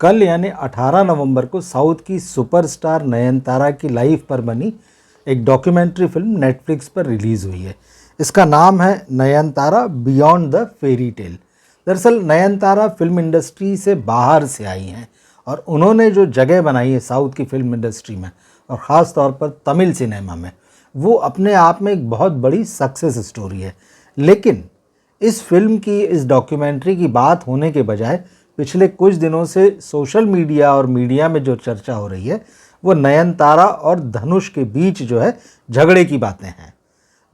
कल यानी 18 नवंबर को साउथ की सुपरस्टार नयनतारा की लाइफ पर बनी एक डॉक्यूमेंट्री फिल्म नेटफ्लिक्स पर रिलीज़ हुई है। इसका नाम है Nayanthara beyond the fairy tale. दरअसल नयनतारा फिल्म इंडस्ट्री से बाहर से आई हैं और उन्होंने जो जगह बनाई है साउथ की फिल्म इंडस्ट्री में और ख़ास तौर पर तमिल सिनेमा में, वो अपने आप में एक बहुत बड़ी सक्सेस स्टोरी है। लेकिन इस फिल्म की, इस डॉक्यूमेंट्री की बात होने के बजाय पिछले कुछ दिनों से सोशल मीडिया और मीडिया में जो चर्चा हो रही है वो नयनतारा और धनुष के बीच जो है झगड़े की बातें हैं।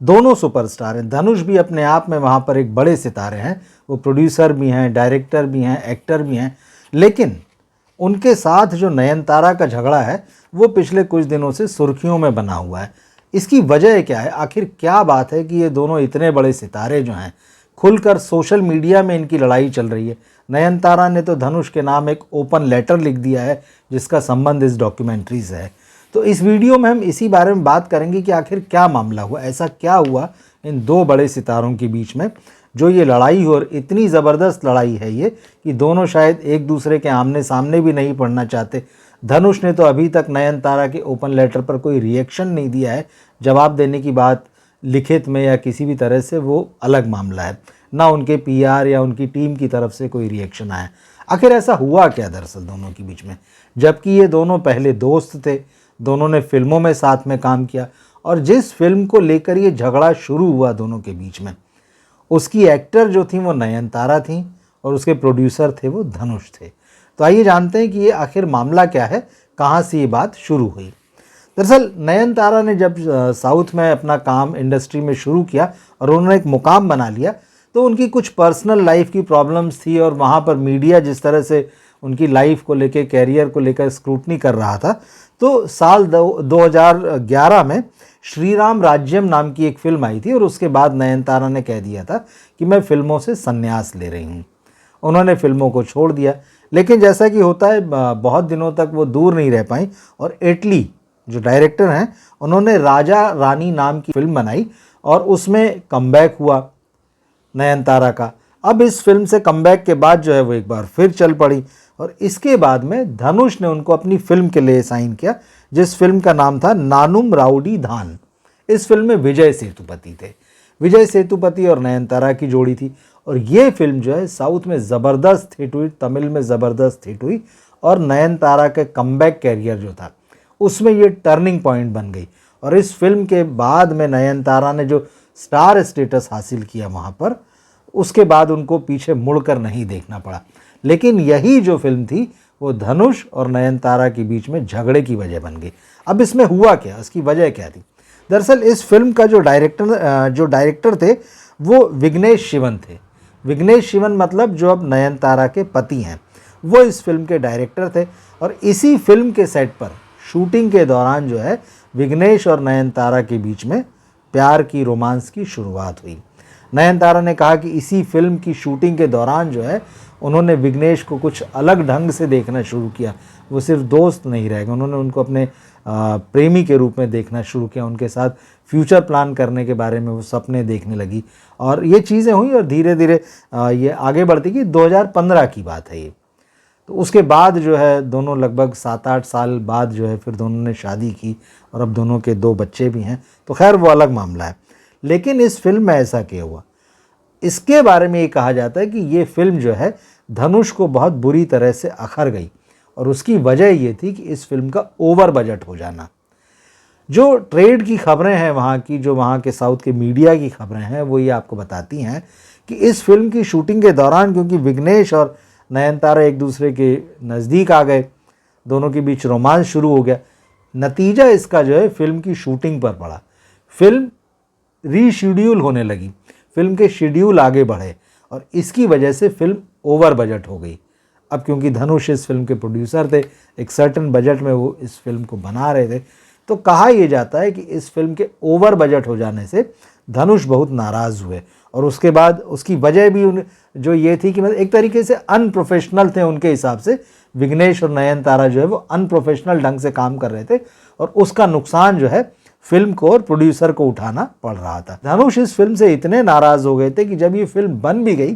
दोनों सुपरस्टार हैं। धनुष भी अपने आप में वहाँ पर एक बड़े सितारे हैं, वो प्रोड्यूसर भी हैं, डायरेक्टर भी हैं, एक्टर भी हैं। लेकिन उनके साथ जो नयनतारा का झगड़ा है वो पिछले कुछ दिनों से सुर्खियों में बना हुआ है। इसकी वजह क्या है? आखिर क्या बात है कि ये दोनों इतने बड़े सितारे जो हैं खुलकर सोशल मीडिया में इनकी लड़ाई चल रही है। नयनतारा ने तो धनुष के नाम एक ओपन लेटर लिख दिया है जिसका संबंध इस डॉक्यूमेंट्री से है। तो इस वीडियो में हम इसी बारे में बात करेंगे कि आखिर क्या मामला हुआ, ऐसा क्या हुआ इन दो बड़े सितारों के बीच में जो ये लड़ाई हो, और इतनी ज़बरदस्त लड़ाई है ये कि दोनों शायद एक दूसरे के आमने सामने भी नहीं पड़ना चाहते। धनुष ने तो अभी तक नयनतारा के ओपन लेटर पर कोई रिएक्शन नहीं दिया है। जवाब देने की बात लिखित में या किसी भी तरह से वो अलग मामला है, ना उनके पीआर या उनकी टीम की तरफ से कोई रिएक्शन आया। आखिर ऐसा हुआ क्या दरअसल दोनों के बीच में, जबकि ये दोनों पहले दोस्त थे, दोनों ने फिल्मों में साथ में काम किया और जिस फिल्म को लेकर ये झगड़ा शुरू हुआ दोनों के बीच में, उसकी एक्टर जो थी वो नयनतारा थी और उसके प्रोड्यूसर थे वो धनुष थे। तो आइए जानते हैं कि ये आखिर मामला क्या है, कहाँ से ये बात शुरू हुई। दरअसल नयनतारा ने जब साउथ में अपना काम इंडस्ट्री में शुरू किया और उन्होंने एक मुकाम बना लिया, तो उनकी कुछ पर्सनल लाइफ की प्रॉब्लम्स थी और वहाँ पर मीडिया जिस तरह से उनकी लाइफ को लेकर, कैरियर को लेकर स्क्रूटनी कर रहा था, तो साल 2011 में श्रीराम राज्यम नाम की एक फ़िल्म आई थी और उसके बाद नयनतारा ने कह दिया था कि मैं फ़िल्मों से संन्यास ले रही हूँ। उन्होंने फ़िल्मों को छोड़ दिया, लेकिन जैसा कि होता है बहुत दिनों तक वो दूर नहीं रह पाई और एटली जो डायरेक्टर हैं उन्होंने राजा रानी नाम की फ़िल्म बनाई और उसमें कमबैक हुआ नयनतारा का। अब इस फिल्म से कमबैक के बाद जो है वो एक बार फिर चल पड़ी और इसके बाद में धनुष ने उनको अपनी फिल्म के लिए साइन किया, जिस फिल्म का नाम था नानुम राउडी धान। इस फिल्म में विजय सेतुपति थे। विजय सेतुपति और नयनतारा की जोड़ी थी और ये फिल्म जो है साउथ में ज़बरदस्त हिट हुई, तमिल में ज़बरदस्त हिट हुई और नयनतारा के कमबैक कैरियर जो था उसमें ये टर्निंग पॉइंट बन गई। और इस फिल्म के बाद में नयनतारा ने जो स्टार स्टेटस हासिल किया वहाँ पर, उसके बाद उनको पीछे मुड़कर नहीं देखना पड़ा। लेकिन यही जो फिल्म थी वो धनुष और नयनतारा के बीच में झगड़े की वजह बन गई। अब इसमें हुआ क्या, इसकी वजह क्या थी? दरअसल इस फिल्म का जो डायरेक्टर थे वो विघ्नेश शिवन थे। विघ्नेश शिवन मतलब जो अब नयनतारा के पति हैं, वो इस फिल्म के डायरेक्टर थे और इसी फिल्म के सेट पर शूटिंग के दौरान जो है विघ्नेश और नयनतारा के बीच में प्यार की, रोमांस की शुरुआत हुई। नयनतारा ने कहा कि इसी फिल्म की शूटिंग के दौरान जो है उन्होंने विघ्नेश को कुछ अलग ढंग से देखना शुरू किया। वो सिर्फ दोस्त नहीं रह गए, उन्होंने उनको अपने प्रेमी के रूप में देखना शुरू किया। उनके साथ फ्यूचर प्लान करने के बारे में वो सपने देखने लगी और ये चीज़ें हुई और धीरे धीरे ये आगे बढ़ती गई। 2015 की बात है ये। तो उसके बाद जो है दोनों लगभग 7-8 साल बाद जो है फिर दोनों ने शादी की और अब दोनों के 2 बच्चे भी हैं। तो खैर वो अलग मामला है। लेकिन इस फिल्म में ऐसा क्या हुआ, इसके बारे में ये कहा जाता है कि ये फिल्म जो है धनुष को बहुत बुरी तरह से अखर गई और उसकी वजह ये थी कि इस फिल्म का ओवर बजट हो जाना। जो ट्रेड की खबरें हैं वहाँ की, जो वहाँ के साउथ के मीडिया की खबरें हैं, वो ये आपको बताती हैं कि इस फिल्म की शूटिंग के दौरान क्योंकि विघ्नेश और नयनतारा एक दूसरे के नज़दीक आ गए, दोनों के बीच रोमांस शुरू हो गया। नतीजा इसका जो है फिल्म की शूटिंग पर पड़ा। फिल्म रीशेड्यूल होने लगी, फिल्म के शेड्यूल आगे बढ़े और इसकी वजह से फिल्म ओवर बजट हो गई। अब क्योंकि धनुष इस फिल्म के प्रोड्यूसर थे, एक सर्टेन बजट में वो इस फिल्म को बना रहे थे, तो कहा यह जाता है कि इस फिल्म के ओवर बजट हो जाने से धनुष बहुत नाराज़ हुए और उसके बाद उसकी वजह भी जो ये थी कि मतलब एक तरीके से अनप्रोफेशनल थे उनके हिसाब से। विघ्नेश और नयनतारा जो है वो अनप्रोफेशनल ढंग से काम कर रहे थे और उसका नुकसान जो है फिल्म को और प्रोड्यूसर को उठाना पड़ रहा था। धनुष इस फिल्म से इतने नाराज़ हो गए थे कि जब ये फिल्म बन भी गई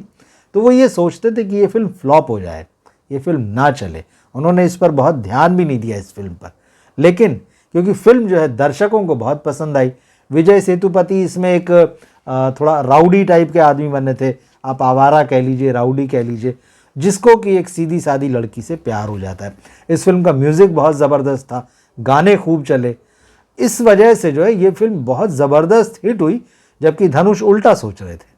तो वो ये सोचते थे कि ये फिल्म फ्लॉप हो जाए, ये फिल्म ना चले। उन्होंने इस पर बहुत ध्यान भी नहीं दिया इस फिल्म पर, लेकिन क्योंकि फिल्म जो है दर्शकों को बहुत पसंद आई। विजय सेतुपति इसमें एक थोड़ा राउडी टाइप के आदमी बने थे, आप आवारा कह लीजिए, राउडी कह लीजिए, जिसको कि एक सीधी सादी लड़की से प्यार हो जाता है। इस फिल्म का म्यूज़िक बहुत ज़बरदस्त था, गाने खूब चले। इस वजह से जो है ये फिल्म बहुत ज़बरदस्त हिट हुई, जबकि धनुष उल्टा सोच रहे थे।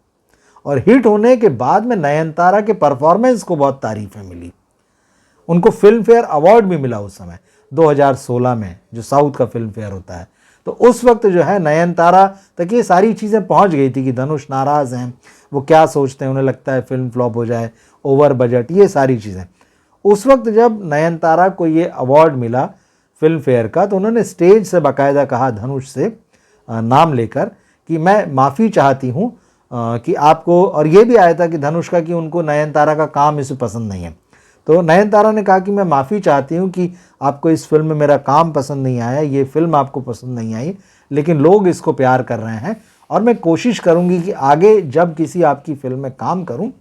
और हिट होने के बाद में नयनतारा के परफॉर्मेंस को बहुत तारीफ़ें मिली। उनको फिल्म फेयर अवार्ड भी मिला उस समय 2016 में, जो साउथ का फिल्म फेयर होता है। तो उस वक्त जो है नयनतारा तक ये सारी चीज़ें पहुंच गई थी कि धनुष नाराज़ हैं, वो क्या सोचते हैं, उन्हें लगता है फिल्म फ्लॉप हो जाए, ओवर बजट, ये सारी चीज़ें। उस वक्त जब नयनतारा को ये अवार्ड मिला फिल्म फेयर का, तो उन्होंने स्टेज से बाकायदा कहा धनुष से नाम लेकर कि मैं माफ़ी चाहती हूँ कि आपको, और ये भी आया था कि धनुष का कि उनको नयनतारा का काम इसे पसंद नहीं है। तो नयनतारा ने कहा कि मैं माफ़ी चाहती हूँ कि आपको इस फिल्म में मेरा काम पसंद नहीं आया, ये फिल्म आपको पसंद नहीं आई, लेकिन लोग इसको प्यार कर रहे हैं और मैं कोशिश करूँगी कि आगे जब किसी आपकी फिल्म में काम करूँ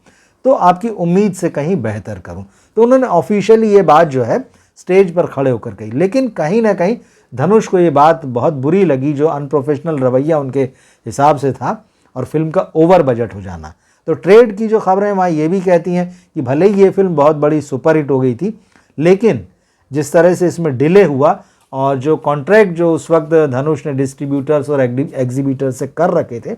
तो आपकी उम्मीद से कहीं बेहतर करूँ। तो उन्होंने ऑफिशियली ये बात जो है स्टेज पर खड़े होकर कही, लेकिन कहीं ना कहीं धनुष को ये बात बहुत बुरी लगी, जो अनप्रोफेशनल रवैया उनके हिसाब से था और फिल्म का ओवर बजट हो जाना। तो ट्रेड की जो खबरें वहाँ ये भी कहती हैं कि भले ही ये फिल्म बहुत बड़ी सुपरहिट हो गई थी, लेकिन जिस तरह से इसमें डिले हुआ और जो कॉन्ट्रैक्ट जो उस वक्त धनुष ने डिस्ट्रीब्यूटर्स और एग्जीबिटर्स से कर रखे थे,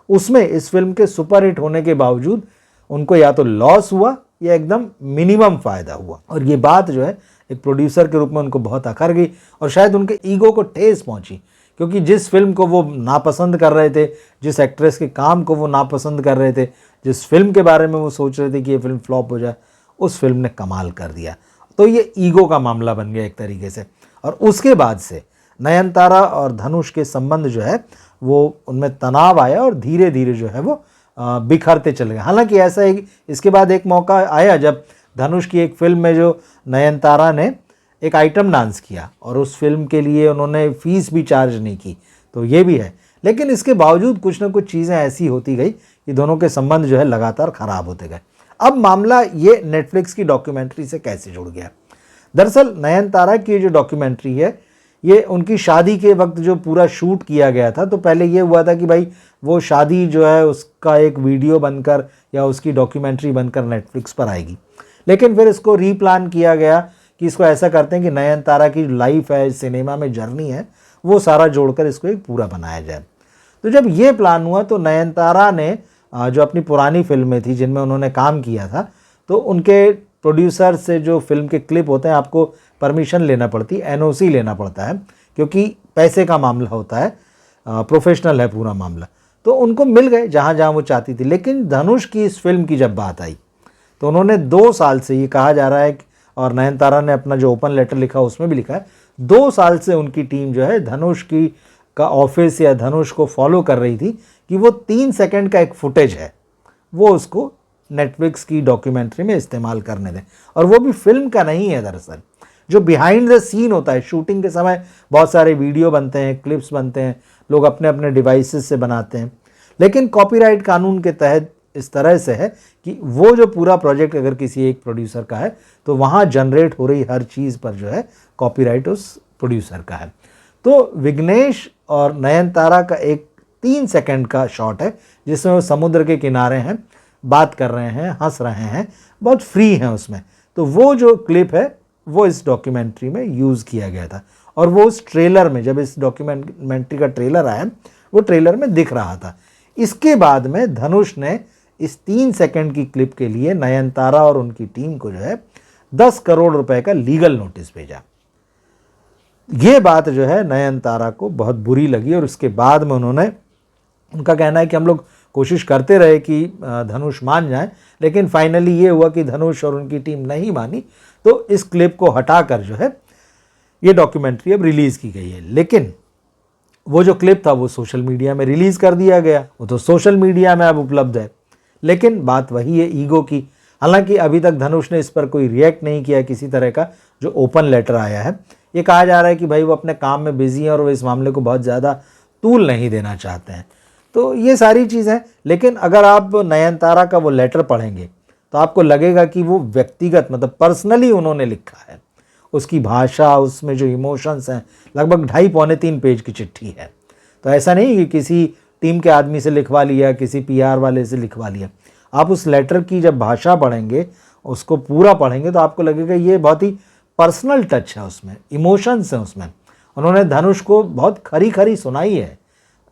उसमें इस फिल्म के सुपरहिट होने के बावजूद उनको या तो लॉस हुआ या एकदम मिनिमम फ़ायदा हुआ। और ये बात जो है एक प्रोड्यूसर के रूप में उनको बहुत अखर गई और शायद उनके ईगो को ठेस पहुंची, क्योंकि जिस फिल्म को वो नापसंद कर रहे थे, जिस एक्ट्रेस के काम को वो नापसंद कर रहे थे, जिस फिल्म के बारे में वो सोच रहे थे कि ये फिल्म फ्लॉप हो जाए, उस फिल्म ने कमाल कर दिया। तो ये ईगो का मामला बन गया एक तरीके से। और उसके बाद से नयनतारा और धनुष के संबंध जो है वो उनमें तनाव आया और धीरे धीरे जो है वो बिखरते चले गए। हालांकि ऐसा है कि इसके बाद एक मौका आया जब धनुष की एक फिल्म में जो नयनतारा ने एक आइटम डांस किया और उस फिल्म के लिए उन्होंने फ़ीस भी चार्ज नहीं की, तो ये भी है। लेकिन इसके बावजूद कुछ ना कुछ चीज़ें ऐसी होती गई कि दोनों के संबंध जो है लगातार ख़राब होते गए। अब मामला ये नेटफ्लिक्स की डॉक्यूमेंट्री से कैसे जुड़ गया। दरअसल नयनतारा की जो डॉक्यूमेंट्री है, ये उनकी शादी के वक्त जो पूरा शूट किया गया था, तो पहले ये हुआ था कि भाई वो शादी जो है उसका एक वीडियो बनकर या उसकी डॉक्यूमेंट्री बनकर नेटफ्लिक्स पर आएगी। लेकिन फिर इसको रीप्लान किया गया कि इसको ऐसा करते हैं कि नयनतारा की लाइफ है, सिनेमा में जर्नी है, वो सारा जोड़कर इसको एक पूरा बनाया जाए। तो जब ये प्लान हुआ तो नयनतारा ने जो अपनी पुरानी फिल्में थी जिनमें उन्होंने काम किया था, तो उनके प्रोड्यूसर से जो फिल्म के क्लिप होते हैं आपको परमिशन लेना पड़ती है, एनओसी लेना पड़ता है, क्योंकि पैसे का मामला होता है, प्रोफेशनल है पूरा मामला। तो उनको मिल गए जहाँ जहाँ वो चाहती थी। लेकिन धनुष की इस फिल्म की जब बात आई तो उन्होंने 2 साल से, ये कहा जा रहा है और नयनतारा ने अपना जो ओपन लेटर लिखा उसमें भी लिखा है, 2 साल से उनकी टीम जो है धनुष की का ऑफिस या धनुष को फॉलो कर रही थी कि वो 3 सेकंड का एक फुटेज है वो उसको नेटफ्लिक्स की डॉक्यूमेंट्री में इस्तेमाल करने दें। और वो भी फिल्म का नहीं है, दरअसल जो बिहाइंड द सीन होता है, शूटिंग के समय बहुत सारे वीडियो बनते हैं, क्लिप्स बनते हैं, लोग अपने अपने डिवाइसेस से बनाते हैं। लेकिन कॉपीराइट कानून के तहत इस तरह से है कि वो जो पूरा प्रोजेक्ट अगर किसी एक प्रोड्यूसर का है तो वहाँ जनरेट हो रही हर चीज़ पर जो है कॉपीराइट उस प्रोड्यूसर का है। तो विघ्नेश और नयनतारा का एक 3 सेकंड का शॉट है जिसमें वो समुद्र के किनारे हैं, बात कर रहे हैं, हंस रहे हैं, बहुत फ्री हैं उसमें। तो वो जो क्लिप है वो इस डॉक्यूमेंट्री में यूज़ किया गया था और वो उस ट्रेलर में, जब इस डॉक्यूमेंट्री का ट्रेलर आया वो ट्रेलर में दिख रहा था। इसके बाद में धनुष ने इस 3 सेकंड की क्लिप के लिए नयनतारा और उनकी टीम को जो है 10 करोड़ रुपए का लीगल नोटिस भेजा। ये बात जो है नयनतारा को बहुत बुरी लगी और उसके बाद में उनका कहना है कि हम लोग कोशिश करते रहे कि धनुष मान जाए, लेकिन फाइनली ये हुआ कि धनुष और उनकी टीम नहीं मानी, तो इस क्लिप को हटाकर जो है ये डॉक्यूमेंट्री अब रिलीज़ की गई है। लेकिन वो जो क्लिप था वो सोशल मीडिया में रिलीज़ कर दिया गया, वो तो सोशल मीडिया में अब उपलब्ध है। लेकिन बात वही है ईगो की। हालांकि अभी तक धनुष ने इस पर कोई रिएक्ट नहीं किया किसी तरह का जो ओपन लेटर आया है। ये कहा जा रहा है कि भाई वो अपने काम में बिजी हैं और वो इस मामले को बहुत ज़्यादा तूल नहीं देना चाहते हैं। तो ये सारी चीज़ें, लेकिन अगर आप नयनतारा का वो लेटर पढ़ेंगे तो आपको लगेगा कि वो व्यक्तिगत मतलब पर्सनली उन्होंने लिखा है। उसकी भाषा, उसमें जो इमोशंस हैं, लगभग 2.5 पौने 3 पेज की चिट्ठी है। तो ऐसा नहीं कि किसी टीम के आदमी से लिखवा लिया, किसी पीआर वाले से लिखवा लिया। आप उस लेटर की जब भाषा पढ़ेंगे, उसको पूरा पढ़ेंगे, तो आपको लगेगा ये बहुत ही पर्सनल टच है, उसमें इमोशंस हैं उसमें। उन्होंने धनुष को बहुत खरी खरी सुनाई है।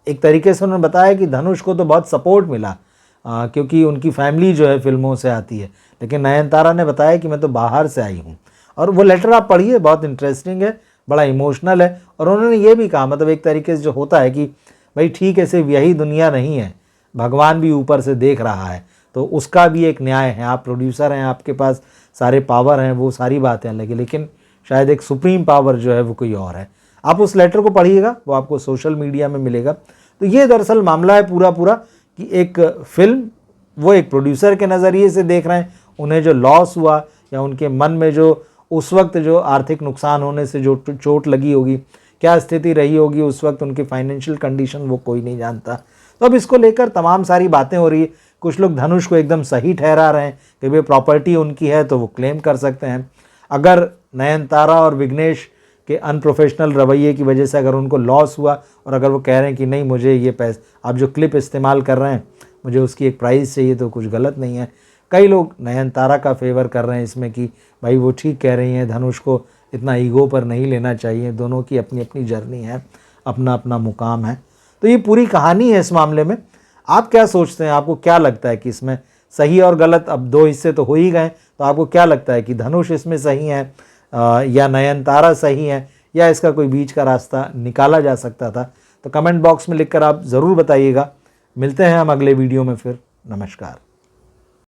एक तरीके से उन्होंने बताया कि धनुष को तो बहुत सपोर्ट मिला क्योंकि उनकी फैमिली जो है फिल्मों से आती है, लेकिन नयनतारा ने बताया कि मैं तो बाहर से आई हूँ। और वो लेटर आप पढ़िए, बहुत इंटरेस्टिंग है, बड़ा इमोशनल है। और उन्होंने ये भी कहा, मतलब एक तरीके से जो होता है कि भाई ठीक है, सिर्फ यही दुनिया नहीं है, भगवान भी ऊपर से देख रहा है, तो उसका भी एक न्याय है। आप प्रोड्यूसर हैं, आपके पास सारे पावर हैं, वो सारी बातें अलग है, लेकिन शायद एक सुप्रीम पावर जो है वो कोई और है। आप उस लेटर को पढ़िएगा, वो आपको सोशल मीडिया में मिलेगा। तो ये दरअसल मामला है पूरा कि एक फिल्म वो एक प्रोड्यूसर के नज़रिए से देख रहे हैं, उन्हें जो लॉस हुआ या उनके मन में जो उस वक्त जो आर्थिक नुकसान होने से जो चोट लगी होगी, क्या स्थिति रही होगी उस वक्त, उनकी फाइनेंशियल कंडीशन वो कोई नहीं जानता। तो अब इसको लेकर तमाम सारी बातें हो रही है। कुछ लोग धनुष को एकदम सही ठहरा रहे हैं कि भाई प्रॉपर्टी उनकी है तो वो क्लेम कर सकते हैं। अगर नयनतारा और विघ्नेश के अनप्रोफेशनल रवैये की वजह से अगर उनको लॉस हुआ और अगर वो कह रहे हैं कि नहीं मुझे ये पैसे आप जो क्लिप इस्तेमाल कर रहे हैं मुझे उसकी एक प्राइस चाहिए, तो कुछ गलत नहीं है। कई लोग नयनतारा का फेवर कर रहे हैं इसमें कि भाई वो ठीक कह रही हैं, धनुष को इतना ईगो पर नहीं लेना चाहिए, दोनों की अपनी अपनी जर्नी है, अपना अपना मुकाम है। तो ये पूरी कहानी है इस मामले में। आप क्या सोचते हैं, आपको क्या लगता है कि इसमें सही और गलत, अब 2 हिस्से तो हो ही गए, तो आपको क्या लगता है कि धनुष इसमें सही है या नयनतारा सही है, या इसका कोई बीच का रास्ता निकाला जा सकता था? तो कमेंट बॉक्स में लिखकर आप ज़रूर बताइएगा। मिलते हैं हम अगले वीडियो में फिर। नमस्कार।